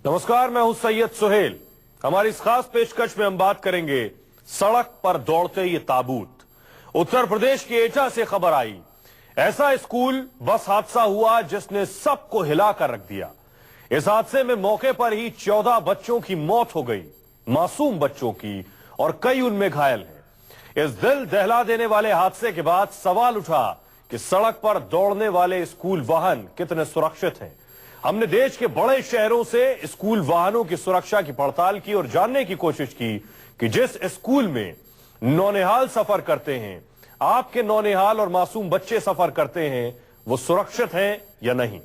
नमस्कार, मैं हूं सैयद सुहेल। हमारी इस खास पेशकश में हम बात करेंगे सड़क पर दौड़ते ये ताबूत। उत्तर प्रदेश के एटा से खबर आई, ऐसा स्कूल बस हादसा हुआ जिसने सबको हिलाकर रख दिया। इस हादसे में मौके पर ही 14 बच्चों की मौत हो गई, मासूम बच्चों की, और कई उनमें घायल हैं। इस दिल दहला देने वाले हादसे के बाद सवाल उठा कि सड़क पर दौड़ने वाले स्कूल वाहन कितने सुरक्षित हैं। हमने देश के बड़े शहरों से स्कूल वाहनों की सुरक्षा की पड़ताल की और जानने की कोशिश की कि जिस स्कूल में नौनिहाल सफर करते हैं, आपके नौनिहाल और मासूम बच्चे सफर करते हैं, वो सुरक्षित हैं या नहीं।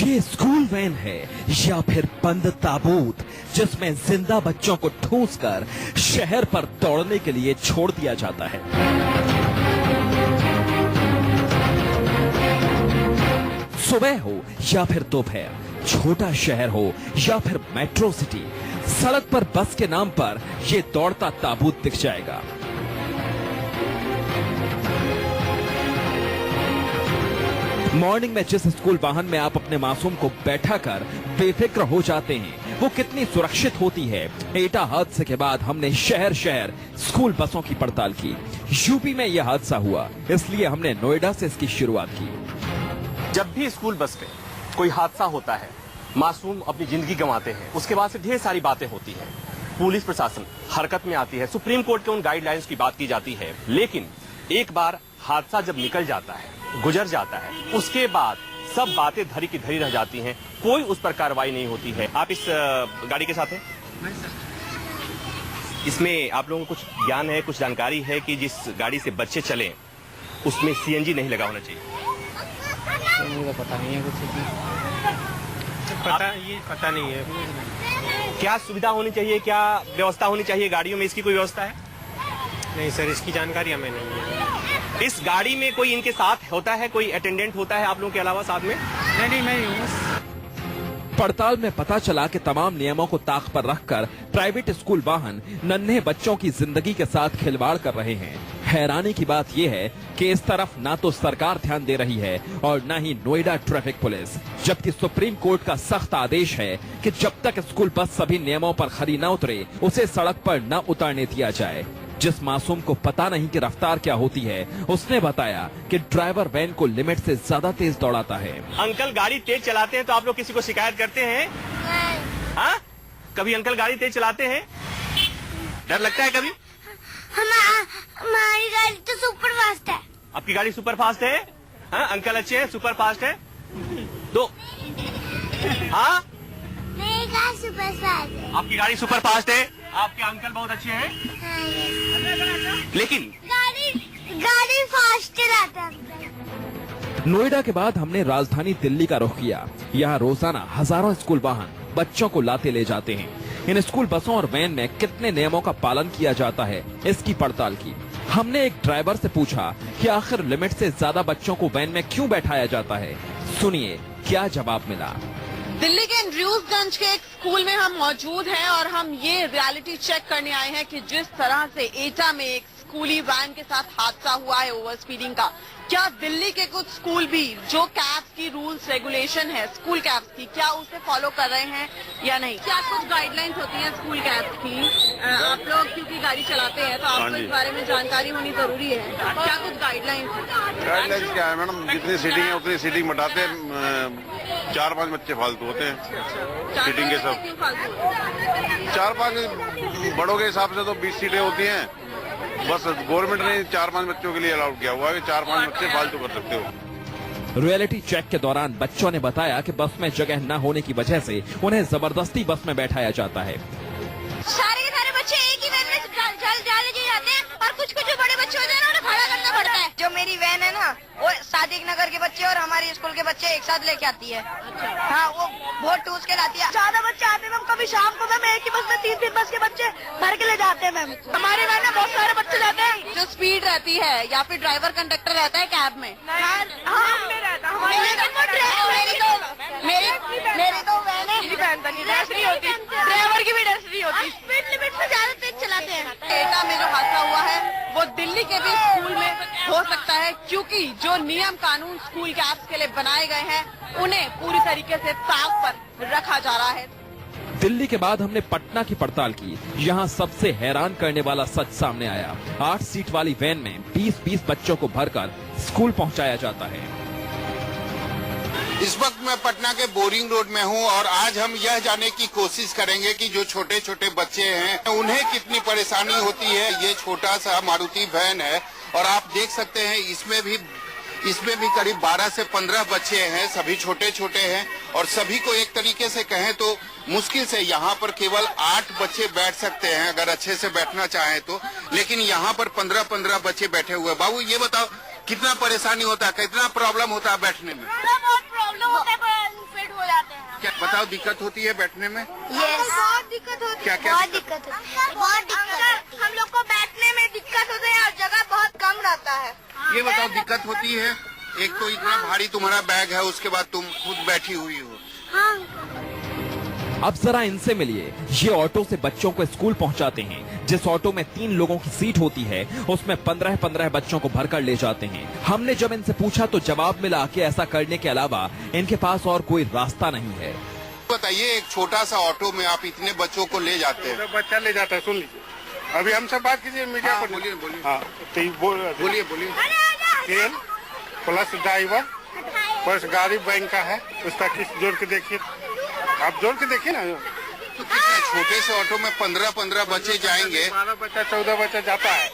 ये स्कूल वैन है या फिर बंद ताबूत जिसमें जिंदा बच्चों को ठूंसकर शहर पर दौड़ने के लिए छोड़ दिया जाता है। सुबह हो या फिर दोपहर, छोटा शहर हो या फिर मेट्रो सिटी, सड़क पर बस के नाम पर यह दौड़ता ताबूत दिख जाएगा। मॉर्निंग में जिस स्कूल वाहन में आप अपने मासूम को बैठा कर बेफिक्र हो जाते हैं, वो कितनी सुरक्षित होती है। एटा हादसे के बाद हमने शहर शहर स्कूल बसों की पड़ताल की। यूपी में यह हादसा हुआ, इसलिए हमने नोएडा से इसकी शुरुआत की। जब भी स्कूल बस पे कोई हादसा होता है, मासूम अपनी जिंदगी गंवाते हैं, उसके बाद से ढेर सारी बातें होती हैं। पुलिस प्रशासन हरकत में आती है, सुप्रीम कोर्ट के उन गाइडलाइंस की बात की जाती है। लेकिन एक बार हादसा जब निकल जाता है, गुजर जाता है, उसके बाद सब बातें धरी की धरी रह जाती हैं, कोई उस पर कार्रवाई नहीं होती है। आप इस गाड़ी के साथ हैं? नहीं सर। इसमें आप लोगों को कुछ ज्ञान है, कुछ जानकारी है कि जिस गाड़ी से बच्चे चले उसमें सीएनजी नहीं लगा होना चाहिए? मुझे तो पता नहीं है कुछ पता नहीं है। क्या सुविधा होनी चाहिए, क्या व्यवस्था होनी चाहिए गाड़ियों में, इसकी कोई व्यवस्था है? नहीं सर, इसकी जानकारी हमें नहीं है। इस गाड़ी में कोई इनके साथ होता है, कोई अटेंडेंट होता है आप लोगों के अलावा साथ में? नहीं मैं हूँ। पड़ताल में पता चला कि तमाम नियमों को ताक पर रखकर प्राइवेट स्कूल वाहन नन्हे बच्चों की जिंदगी के साथ खिलवाड़ कर रहे हैं। हैरानी की बात यह है कि इस तरफ ना तो सरकार ध्यान दे रही है और न ही नोएडा ट्रैफिक पुलिस, जबकि सुप्रीम कोर्ट का सख्त आदेश है कि जब तक स्कूल बस सभी नियमों पर खरी न उतरे, उसे सड़क पर न उतारने दिया जाए। जिस मासूम को पता नहीं कि रफ्तार क्या होती है, उसने बताया कि ड्राइवर वैन को लिमिट से ज्यादा तेज दौड़ाता है। अंकल गाड़ी तेज चलाते हैं तो आप लोग किसी को शिकायत करते हैं? हाँ, कभी अंकल गाड़ी तेज चलाते हैं? डर लगता है कभी? हमारी गाड़ी तो सुपर फास्ट है। आपकी गाड़ी सुपर फास्ट है? हाँ, अंकल अच्छे हैं, सुपर फास्ट है। दो हाँ, मेरी गाड़ी सुपर फास्ट है। आपकी गाड़ी सुपर फास्ट है, आपके अंकल बहुत अच्छे हैं। लेकिन गाड़ी फास्ट रहता है। नोएडा के बाद हमने राजधानी दिल्ली का रुख किया। यहाँ रोजाना हजारों स्कूल वाहन बच्चों को लाते ले जाते हैं। इन स्कूल बसों और वैन में कितने नियमों का पालन किया जाता है, इसकी पड़ताल की। हमने एक ड्राइवर से पूछा कि आखिर लिमिट से ज्यादा बच्चों को वैन में क्यों बैठाया जाता है। सुनिए क्या जवाब मिला। दिल्ली के एंड्रयूसगंज के एक स्कूल में हम मौजूद हैं और हम ये रियलिटी चेक करने आए हैं कि जिस तरह से एटा में एक स्कूली वैन के साथ हादसा हुआ है ओवर स्पीडिंग का, क्या दिल्ली के कुछ स्कूल भी जो कैब्स की रूल्स रेगुलेशन है स्कूल कैब्स की, क्या उसे फॉलो कर रहे हैं या नहीं? क्या कुछ गाइडलाइंस होती हैं स्कूल कैब्स की? आप लोग क्योंकि गाड़ी चलाते हैं तो आपको इस बारे में जानकारी होनी जरूरी है। क्या कुछ गाइडलाइंस है? गाइडलाइंस क्या है मैडम, जितनी सीटिंग है उतनी सीटिंग बढ़ाते हैं। 4-5 बच्चे फालतू होते हैं सीटिंग के सब। 4-5 बड़ों के हिसाब से तो 20 सीटें होती हैं। बस गवर्नमेंट ने 4-5 बच्चों के लिए अलाउड किया हुआ है कि 4-5 बच्चे फालतू कर सकते हो। रियलिटी चेक के दौरान बच्चों ने बताया कि बस में जगह न होने की वजह से उन्हें जबरदस्ती बस में बैठाया जाता है। सारे के सारे बच्चे एक ही वैन में जाते हैं और कुछ बड़े बच्चे होते हैं ना, उन्हें खड़ा करना पड़ता है। जो मेरी वैन है ना, वो 7 प्रतीक नगर के बच्चे और हमारे स्कूल के बच्चे एक साथ लेके आती है। हाँ, वो बहुत टूस के लाती है। ज्यादा बच्चे आते हैं मैम, कभी शाम को मैम एक ही बस में 3-3 बस के बच्चे भर के ले जाते हैं मैम। हमारे वैन में बहुत सारे बच्चे जाते हैं। जो स्पीड रहती है या फिर ड्राइवर कंडक्टर रहता है कैब में? मेरी तो वैन है, ड्राइवर की भी ड्रेस नहीं होती। स्पीड लिमिट से ज्यादा तेज चलाते हैं। एटा में जो हादसा हुआ है वो दिल्ली के भी स्कूल में हो सकता है, क्योंकि जो नियम कानून स्कूल कैब्स के लिए बनाए गए हैं उन्हें पूरी तरीके से ताक पर रखा जा रहा है। दिल्ली के बाद हमने पटना की पड़ताल की। यहाँ सबसे हैरान करने वाला सच सामने आया। 8 सीट वाली वैन में 20-20 बच्चों को भरकर स्कूल पहुँचाया जाता है। इस वक्त मैं पटना के बोरिंग रोड में हूं और आज हम यह जानने की कोशिश करेंगे कि जो छोटे छोटे बच्चे हैं उन्हें कितनी परेशानी होती है। ये छोटा सा मारुति वैन है और आप देख सकते हैं इसमें भी करीब 12 से 15 बच्चे हैं, सभी छोटे छोटे हैं और सभी को एक तरीके से कहें तो मुश्किल से यहाँ पर केवल 8 बच्चे बैठ सकते हैं अगर अच्छे से बैठना चाहें तो, लेकिन यहाँ पर 15-15 बच्चे बैठे हुए। बाबू ये बताओ कितना परेशानी होता है, कितना प्रॉब्लम होता है बैठने में? बहुत प्रॉब्लम होता है, फिट हो जाते हैं। क्या बताओ दिक्कत होती है बैठने में? बहुत दिक्कत होती है। क्या बहुत दिक्कत होती है। हम लोग को बैठने में दिक्कत होती है और जगह बहुत कम रहता है। ये बताओ दिक्कत होती है? एक तो इतना भारी तुम्हारा बैग है, उसके बाद तुम खुद बैठी हुई हो। अब जरा इनसे मिलिए। ये ऑटो से बच्चों को स्कूल पहुंचाते हैं। जिस ऑटो में 3 लोगों की सीट होती है उसमें 15-15 बच्चों को भरकर ले जाते हैं। हमने जब इनसे पूछा तो जवाब मिला कि ऐसा करने के अलावा इनके पास और कोई रास्ता नहीं है। बताइए, एक छोटा सा ऑटो में आप इतने बच्चों को ले जाते हैं? बच्चा ले जाता है, सुन लीजिए। अभी हमसे बात कीजिए मीडिया पर। बोलिए हाँ, बोलिए। प्लस ड्राइवर प्लस गाड़ी बैंक का है, उसका किस्त जोड़ के देखिए, आप जोड़ के देखिए ना। तो छोटे से ऑटो में 15-15 बच्चे जाएंगे। 12 बच्चा 14 बच्चा जाता है,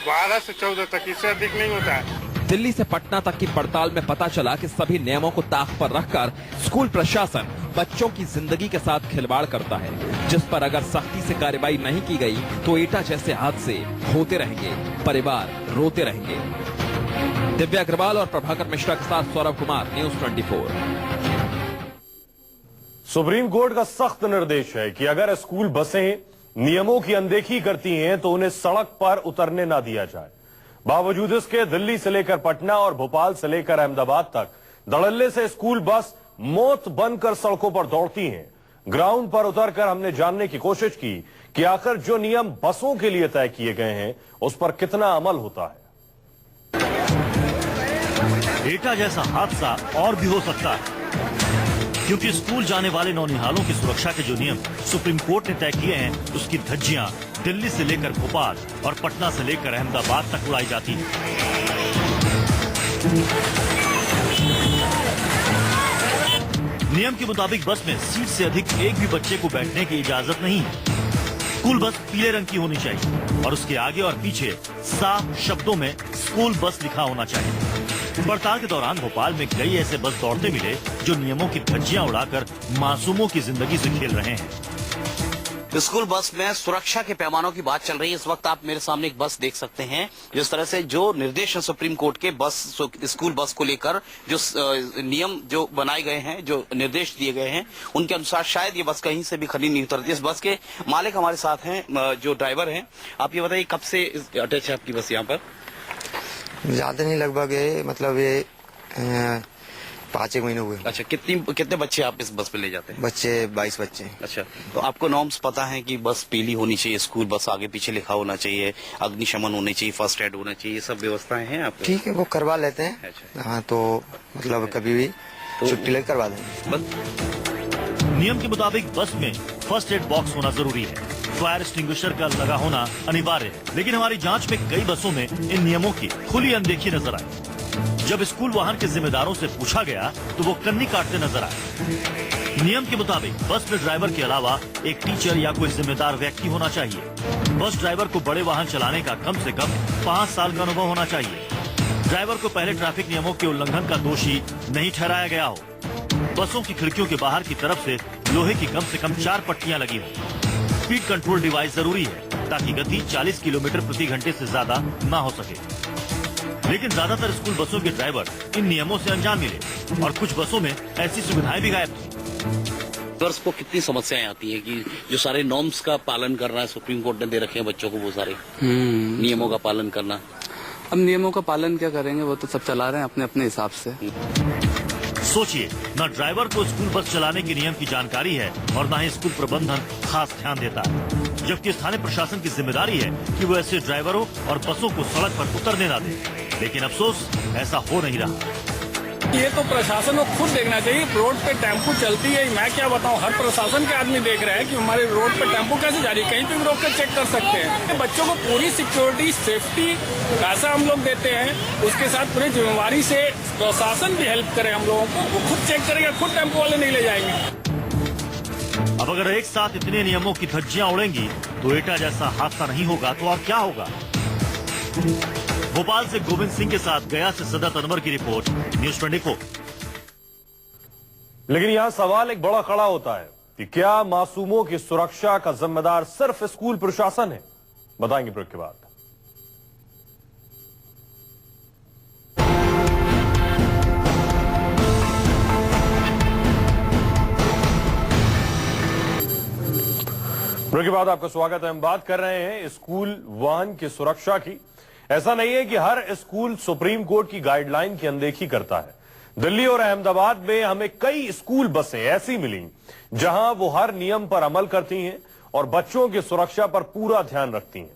12 से 14 तक, इससे अधिक नहीं होता है। दिल्ली से पटना तक की पड़ताल में पता चला कि सभी नियमों को ताक पर रखकर स्कूल प्रशासन बच्चों की जिंदगी के साथ खिलवाड़ करता है, जिस पर अगर सख्ती से कार्रवाई नहीं की गई तो एटा जैसे हादसे होते रहेंगे, परिवार रोते रहेंगे। दिव्या अग्रवाल और प्रभाकर मिश्रा के साथ Saurabh Kumar, news 24। Supreme court का सख्त निर्देश है कि अगर स्कूल बसें नियमों की अनदेखी करती हैं तो उन्हें सड़क पर उतरने ना दिया जाए। बावजूद इसके दिल्ली से लेकर पटना और भोपाल से लेकर अहमदाबाद तक धड़ल्ले से स्कूल बस मौत बनकर सड़कों पर दौड़ती हैं। ग्राउंड पर उतरकर हमने जानने की कोशिश की कि आखिर जो नियम बसों के लिए तय किए गए हैं उस पर कितना अमल होता है। एटा जैसा हादसा और भी हो सकता है, क्योंकि स्कूल जाने वाले नौनिहालों की सुरक्षा के जो नियम सुप्रीम कोर्ट ने तय किए हैं उसकी धज्जियां दिल्ली से लेकर भोपाल और पटना से लेकर अहमदाबाद तक उड़ाई जाती हैं। नियम के मुताबिक बस में सीट से अधिक एक भी बच्चे को बैठने की इजाजत नहीं है। स्कूल बस पीले रंग की होनी चाहिए और उसके आगे और पीछे साफ शब्दों में स्कूल बस लिखा होना चाहिए। पड़ताल के दौरान भोपाल में कई ऐसे बस दौड़ते मिले जो नियमों की धज्जियां उड़ाकर मासूमों की जिंदगी से खेल रहे हैं। स्कूल बस में सुरक्षा के पैमानों की बात चल रही है। इस वक्त आप मेरे सामने एक बस देख सकते हैं। जिस तरह से जो निर्देश है सुप्रीम कोर्ट के बस स्कूल बस को लेकर जो नियम जो बनाए गए हैं, जो निर्देश दिए गए हैं, उनके अनुसार शायद ये बस कहीं से भी खड़ी नहीं उतरती। इस बस के मालिक हमारे साथ हैं, जो ड्राइवर हैं। आप ये बताइए कब से अटैच है आपकी बस यहाँ पर? ज्यादा नहीं, लगभग मतलब ये 5-1 महीने हुए। अच्छा, कितने बच्चे आप इस बस पे ले जाते हैं? बच्चे 22 बच्चे। अच्छा, तो आपको नॉर्म्स पता है कि बस पीली होनी चाहिए, स्कूल बस आगे पीछे लिखा होना चाहिए, अग्निशमन होनी चाहिए, फर्स्ट एड होना चाहिए, ये सब व्यवस्थाएं हैं आपको? ठीक है, वो करवा लेते हैं। अच्छा। हाँ, तो मतलब कभी भी छुट्टी लेकर करवा देंगे। नियम के मुताबिक बस में फर्स्ट एड बॉक्स होना जरूरी है, फायर एक्सटिंग्विशर का लगा होना अनिवार्य है। लेकिन हमारी जांच में कई बसों में इन नियमों की खुली अनदेखी नजर आई। जब स्कूल वाहन के जिम्मेदारों से पूछा गया तो वो कन्नी काटते नजर आए। नियम के मुताबिक बस में ड्राइवर के अलावा एक टीचर या कोई जिम्मेदार व्यक्ति होना चाहिए। बस ड्राइवर को बड़े वाहन चलाने का कम से कम 5 साल का अनुभव होना चाहिए। ड्राइवर को पहले ट्रैफिक नियमों के उल्लंघन का दोषी नहीं ठहराया गया हो। बसों की खिड़कियों के बाहर की तरफ से लोहे की कम से कम 4 पट्टियां लगी हो। स्पीड कंट्रोल डिवाइस जरूरी है ताकि गति 40 किलोमीटर प्रति घंटे से ज्यादा ना हो सके। लेकिन ज्यादातर स्कूल बसों के ड्राइवर इन नियमों से अनजान मिले और कुछ बसों में ऐसी सुविधाएं भी गायब थी। ड्राइवर्स को कितनी समस्याएं आती है कि जो सारे नॉर्म्स का पालन करना है, सुप्रीम कोर्ट ने दे रखे हैं बच्चों को वो सारे नियमों का पालन करना। अब नियमों का पालन क्या करेंगे, वो तो सब चला रहे हैं अपने अपने हिसाब से। सोचिए, न ड्राइवर को स्कूल बस चलाने के नियम की जानकारी है और न ही स्कूल प्रबंधन खास ध्यान देता है, जबकि स्थानीय प्रशासन की जिम्मेदारी है कि वो ऐसे ड्राइवरों और बसों को सड़क पर उतरने ना दे। लेकिन अफसोस ऐसा हो नहीं रहा। ये तो प्रशासन को खुद देखना चाहिए। रोड पे टेम्पो चलती है, मैं क्या बताऊं, हर प्रशासन के आदमी देख रहे हैं कि हमारे रोड पे टेम्पो कैसे जा रही है, कहीं पे भी रोक कर चेक कर सकते हैं। बच्चों को पूरी सिक्योरिटी सेफ्टी पैसा हम लोग देते हैं, उसके साथ पूरी जिम्मेवारी से प्रशासन भी हेल्प करे हम लोगों को, वो खुद चेक करेगा, खुद टेम्पो वाले नहीं ले जाएंगे। अब अगर एक साथ इतने नियमों की धज्जियां उड़ेंगी तो एटा जैसा हादसा नहीं होगा तो और क्या होगा। भोपाल से गोविंद सिंह के साथ गया से सदत अनवर की रिपोर्ट, न्यूज़ 24। लेकिन यहां सवाल एक बड़ा खड़ा होता है कि क्या मासूमों की सुरक्षा का जिम्मेदार सिर्फ स्कूल प्रशासन है? बताएंगे ब्रेक के बाद। ब्रेक के बाद आपका स्वागत है। हम बात कर रहे हैं स्कूल वाहन की सुरक्षा की। ऐसा नहीं है कि हर स्कूल सुप्रीम कोर्ट की गाइडलाइन की अनदेखी करता है। दिल्ली और अहमदाबाद में हमें कई स्कूल बसें ऐसी मिली जहां वो हर नियम पर अमल करती हैं और बच्चों की सुरक्षा पर पूरा ध्यान रखती हैं।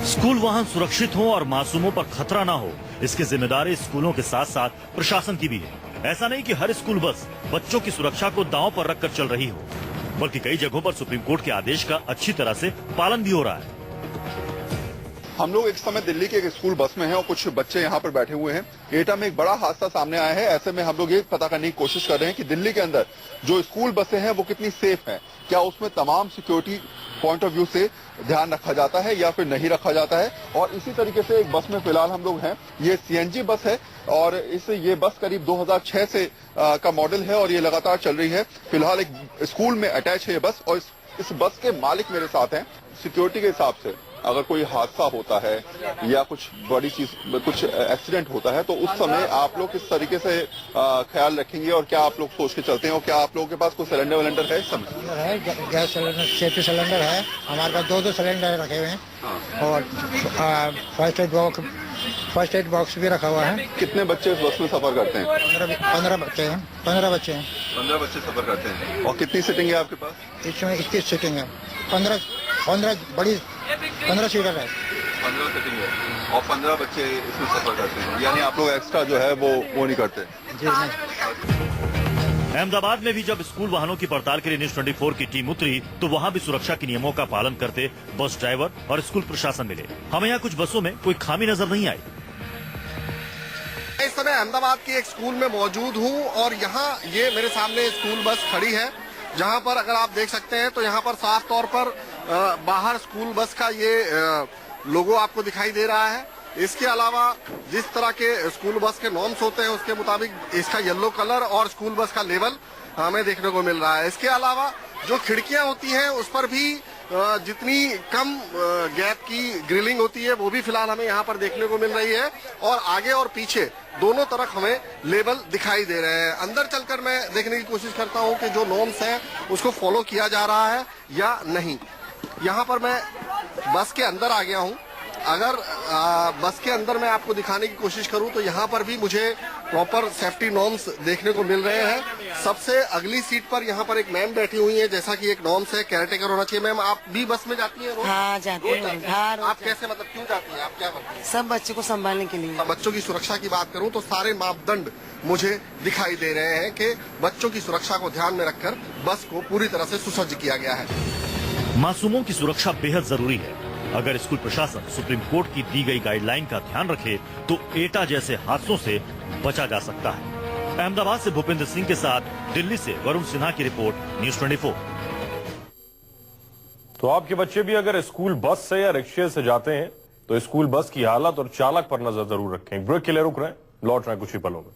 स्कूल वाहन सुरक्षित हो और मासूमों पर खतरा ना हो, इसकी जिम्मेदारी स्कूलों के साथ साथ प्रशासन की भी है। ऐसा नहीं कि हर स्कूल बस बच्चों की सुरक्षा को दांव पर रखकर चल रही हो, बल्कि कई जगहों पर सुप्रीम कोर्ट के आदेश का अच्छी तरह से पालन भी हो रहा है। हम लोग एक समय दिल्ली के एक स्कूल बस में हैं और कुछ बच्चे यहाँ पर बैठे हुए हैं। एटा में एक बड़ा हादसा सामने आया है। ऐसे में हम लोग ये पता करने की कोशिश कर रहे हैं कि दिल्ली के अंदर जो स्कूल बसें हैं वो कितनी सेफ हैं, क्या उसमें तमाम सिक्योरिटी पॉइंट ऑफ व्यू से ध्यान रखा जाता है या फिर नहीं रखा जाता है। और इसी तरीके से एक बस में फिलहाल हम लोग हैं, ये सीएनजी बस है और ये बस करीब 2006 से का मॉडल है और ये लगातार चल रही है। फिलहाल एक स्कूल में अटैच है ये बस और इस बस के मालिक मेरे साथ हैं। सिक्योरिटी के हिसाब से अगर कोई हादसा होता है या कुछ बड़ी चीज, कुछ एक्सीडेंट होता है तो उस समय आप लोग किस तरीके से ख्याल रखेंगे और क्या आप लोग सोच के चलते हैं और क्या आप लोगों के पास कोई सिलेंडर विलेंडर है इस समय? है, गैस सिलेंडर, सेफ्टी सिलेंडर है हमारे पास, 2 सिलेंडर रखे हुए हैं और फर्स्ट एड बॉक्स भी रखा हुआ है। कितने बच्चे इस बस में सफर करते हैं? 15 बच्चे हैं। 15 बच्चे हैं। 15 बच्चे सफर करते हैं। और कितनी सीटिंग है आपके पास? इसमें 21 सीटिंग है। 15 बड़ी 15 सीटर है। 15 सीटिंग है और 15 बच्चे इसमें सफर करते हैं, यानी आप लोग एक्स्ट्रा जो है वो नहीं करते? जी नहीं। अहमदाबाद में भी जब स्कूल वाहनों की पड़ताल के लिए न्यूज़ 24 की टीम उतरी तो वहां भी सुरक्षा के नियमों का पालन करते बस ड्राइवर और स्कूल प्रशासन मिले। हमें यहाँ कुछ बसों में कोई खामी नजर नहीं आई। इस समय अहमदाबाद की एक स्कूल में मौजूद हूँ और यहाँ ये मेरे सामने स्कूल बस खड़ी है, जहाँ पर अगर आप देख सकते हैं तो यहाँ पर साफ तौर पर बाहर स्कूल बस का ये लोगो आपको दिखाई दे रहा है। इसके अलावा जिस तरह के स्कूल बस के नॉर्म्स होते हैं उसके मुताबिक इसका येलो कलर और स्कूल बस का लेवल हमें देखने को मिल रहा है। इसके अलावा जो खिड़कियां होती हैं उस पर भी जितनी कम गैप की ग्रिलिंग होती है वो भी फिलहाल हमें यहाँ पर देखने को मिल रही है और आगे और पीछे दोनों तरफ हमें लेबल दिखाई दे रहे हैं। अंदर चलकर मैं देखने की कोशिश करता हूँ कि जो नॉर्म्स हैं उसको फॉलो किया जा रहा है या नहीं। यहाँ पर मैं बस के अंदर आ गया हूँ। अगर बस के अंदर मैं आपको दिखाने की कोशिश करूं तो यहाँ पर भी मुझे प्रॉपर सेफ्टी नॉर्म्स देखने को मिल रहे हैं। सबसे अगली सीट पर यहाँ पर एक मैम बैठी हुई है, जैसा कि एक नॉर्म्स है, केयरटेकर होना चाहिए। मैम, आप भी बस में जाती हैं? हाँ, जाती हैं। हाँ, आप कैसे, मतलब क्यों जाती हैं? आप क्या करती हैं? सब बच्चों को संभालने के लिए। बच्चों की सुरक्षा की बात करूँ तो सारे मापदंड मुझे दिखाई दे रहे हैं कि बच्चों की सुरक्षा को ध्यान में रखकर बस को पूरी तरह से सुसज्ज किया गया है। मासूमों की सुरक्षा बेहद जरूरी है। अगर स्कूल प्रशासन सुप्रीम कोर्ट की दी गई गाइडलाइन का ध्यान रखे तो एटा जैसे हादसों से बचा जा सकता है। अहमदाबाद से भूपेंद्र सिंह के साथ दिल्ली से वरुण सिन्हा की रिपोर्ट, न्यूज़ 24। तो आपके बच्चे भी अगर स्कूल बस से या रिक्शे से जाते हैं तो स्कूल बस की हालत और चालक पर नजर जरूर रखें। ब्रेक के लिए रुक रहे हैं, लौट रहे हैं कुछ ही पलों में।